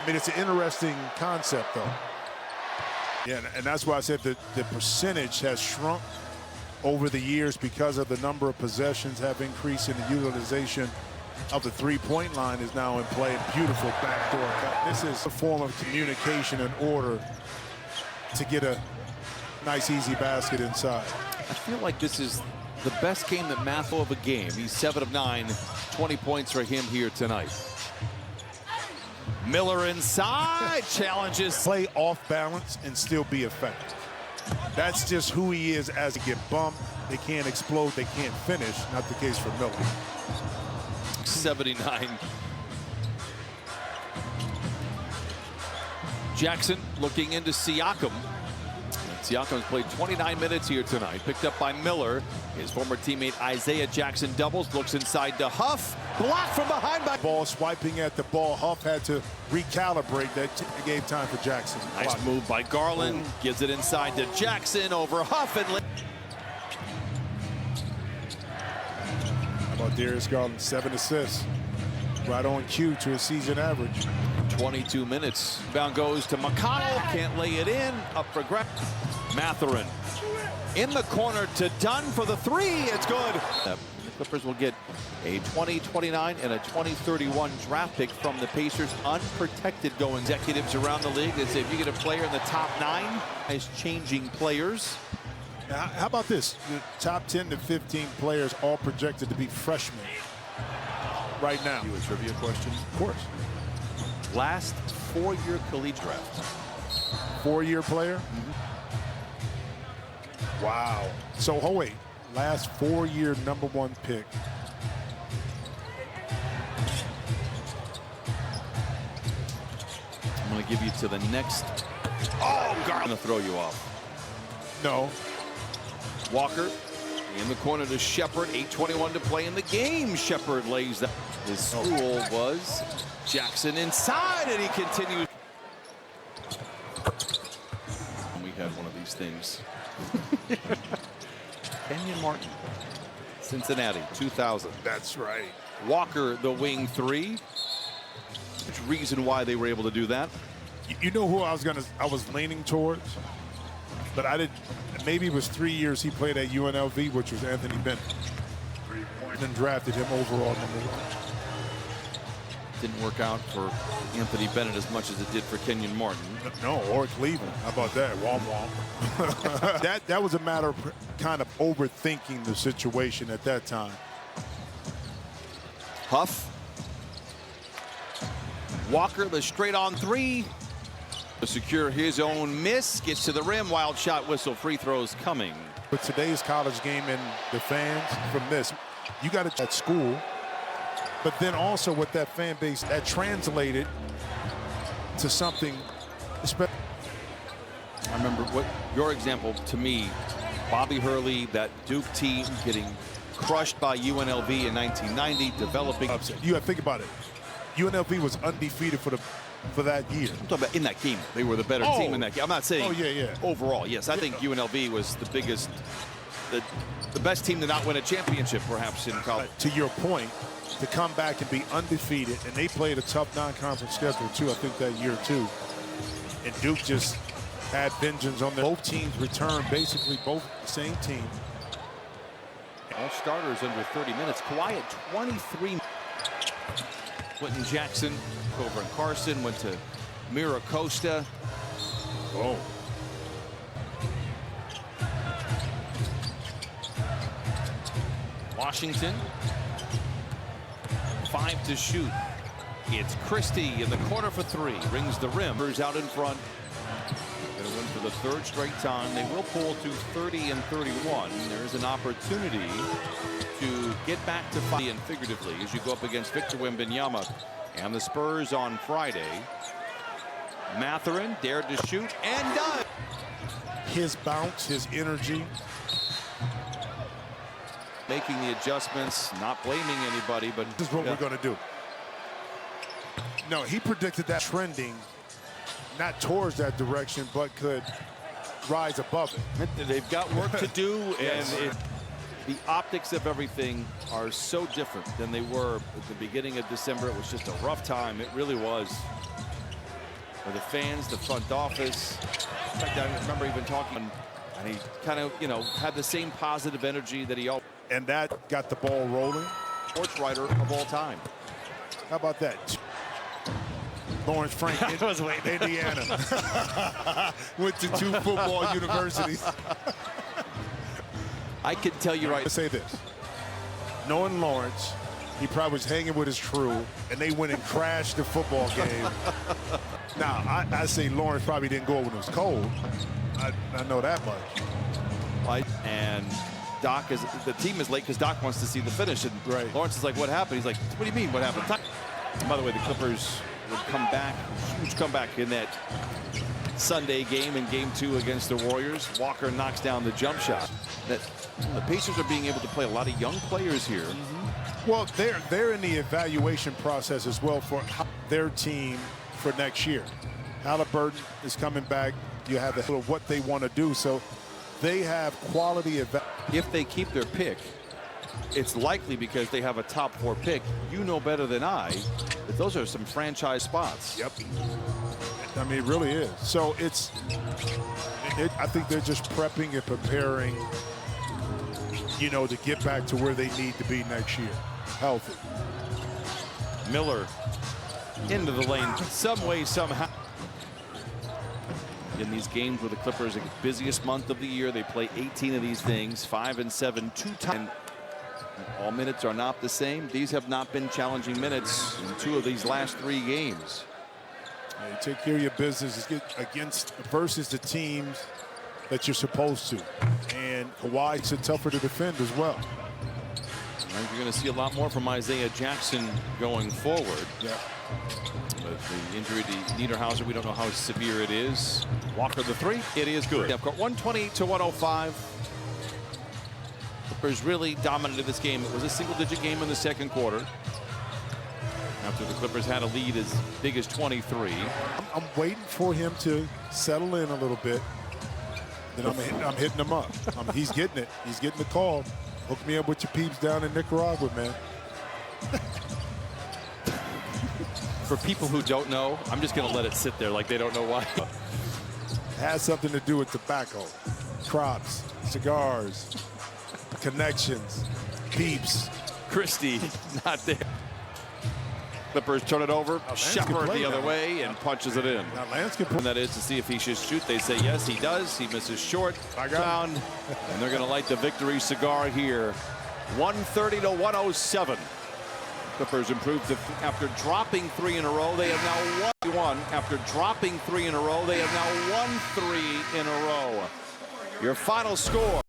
I mean, it's an interesting concept, though. Yeah, and that's why I said that the percentage has shrunk over the years because of the number of possessions have increased, and the utilization of the three-point line is now in play. Beautiful backdoor cut. This is a form of communication in order to get a nice, easy basket inside. I feel like this is the best game that Matho of a game. He's 7 of 9, 20 points for him here tonight. Miller inside, challenges. Play off balance and still be effective. That's just who he is as he get bumped. They can't explode, they can't finish. Not the case for Miller. 79. Jackson looking into Siakam. Siakam's played 29 minutes here tonight. Picked up by Miller. His former teammate Isaiah Jackson doubles. Looks inside to Huff. Blocked from behind by... Ball swiping at the ball. Huff had to recalibrate. That gave time for Jackson. Nice move by Garland. Gives it inside to Jackson over Huff. And how about Darius Garland? 7 assists. Right on cue to a season average. 22 minutes. Bound goes to McConnell. Can't lay it in. Up for grab. Mathurin in the corner to Dunn for the three. It's good. The Clippers will get a 2029 and a 2031 draft pick from the Pacers, unprotected going. Executives around the league, they say if you get a player in the top 9, is changing players. Now, how about this? The top 10 to 15 players all projected to be freshmen right now. You a trivia question? Of course. Last 4-year collegiate draft. 4-year player? Mm-hmm. Wow. So, oh wait, last 4-year #1 pick. I'm going to give you to the next. Oh, God. I'm going to throw you off. No. Walker in the corner to Shepard. 8:21 to play in the game. Shepard lays that. His school was Jackson inside, and he continues. We had one of these things. Kenyon Martin, Cincinnati, 2000. That's right. Walker, the wing 3. Which reason why they were able to do that? You know who I was leaning towards, but I didn't. Maybe it was 3 years he played at UNLV, which was Anthony Bennett. Then drafted him overall #1. Didn't work out for Anthony Bennett as much as it did for Kenyon Martin. No, or Cleveland. How about that? Womp womp. that was a matter of kind of overthinking the situation at that time. Huff. Walker, the straight on 3. To secure his own miss. Gets to the rim. Wild shot whistle. Free throws coming. With today's college game and the fans from this, you got to at school. But then also with that fan base, that translated to something special. I remember what your example to me, Bobby Hurley, that Duke team getting crushed by UNLV in 1990, developing. You have to think about it. UNLV was undefeated for that year. I'm talking about in that game. They were the better team in that game. I'm not saying overall. Yes, I think UNLV was the biggest, the best team to not win a championship perhaps in college. To your point, to come back and be undefeated, and they played a tough non-conference schedule too, I think that year too. And Duke just had vengeance on them. Both teams returned, basically both the same team. All starters under 30 minutes. Kawhi at 23. Quentin Jackson over in Carson, went to Mira Costa. Oh. Washington. 5 to shoot. It's Christie in the corner for 3. Rings the rim. Out in front. Going to win for the 3rd straight time. They will pull to 30 and 31. There's an opportunity to get back to 5 and figuratively as you go up against Victor Wembanyama and the Spurs on Friday. Mathurin dared to shoot and does. His bounce, his energy. Making the adjustments, not blaming anybody, but this is what we're going to do. No, he predicted that trending, not towards that direction, but could rise above it. They've got work to do, and the optics of everything are so different than they were at the beginning of December. It was just a rough time. It really was. for the fans, the front office. In fact, I remember even talking, and he kind of, had the same positive energy that he always. And that got the ball rolling. Sports writer of all time. How about that? Lawrence Frank, Indiana. Went to 2 football universities. I can tell you right. Let's say this. Knowing Lawrence, he probably was hanging with his crew, and they went and crashed the football game. Now, I say Lawrence probably didn't go when it was cold. I know that much. And Doc the team is late because Doc wants to see the finish. And right. Lawrence is like, what happened? He's like, what do you mean, what happened? And by the way, the Clippers would come back, huge comeback in that Sunday game in Game 2 against the Warriors. Walker knocks down the jump shot. That the Pacers are being able to play a lot of young players here. Well, they're in the evaluation process as well for their team for next year. Halliburton is coming back. You have the of what they want to do, so they have quality. If they keep their pick, it's likely because they have a top 4 pick. You know better than I that those are some franchise spots. Yep. I mean, it really is. So I think they're just prepping and preparing, to get back to where they need to be next year, healthy. Miller into the lane some way, somehow. In these games where the Clippers are the busiest month of the year, they play 18 of these things, 5 and 7, 2 times. All minutes are not the same. These have not been challenging minutes in 2 of these last 3 games. You take care of your business versus the teams that you're supposed to. And Kawhi's tougher to defend as well. I think you're going to see a lot more from Isaiah Jackson going forward. Yeah. But the injury to Niederhauser, we don't know how severe it is. Walker the 3, it is good. I've got 120 to 105. Clippers really dominated this game. It was a single-digit game in the second quarter. After the Clippers had a lead as big as 23. I'm waiting for him to settle in a little bit. Then I'm hitting him up. He's getting it. He's getting the call. Hook me up with your peeps down in Nicaragua, man. For people who don't know, I'm just going to let it sit there like they don't know why. It has something to do with tobacco, crops, cigars, connections, peeps. Christie not there. Clippers turn it over. Shepard the other way and punches it in. Now Lance can And that is to see if he should shoot. They say yes, he does. He misses short. Down. And they're going to light the victory cigar here. 130 to 107. Clippers improved after dropping 3 in a row. They have now won 1. After dropping 3 in a row, they have now won 3 in a row. Your final score.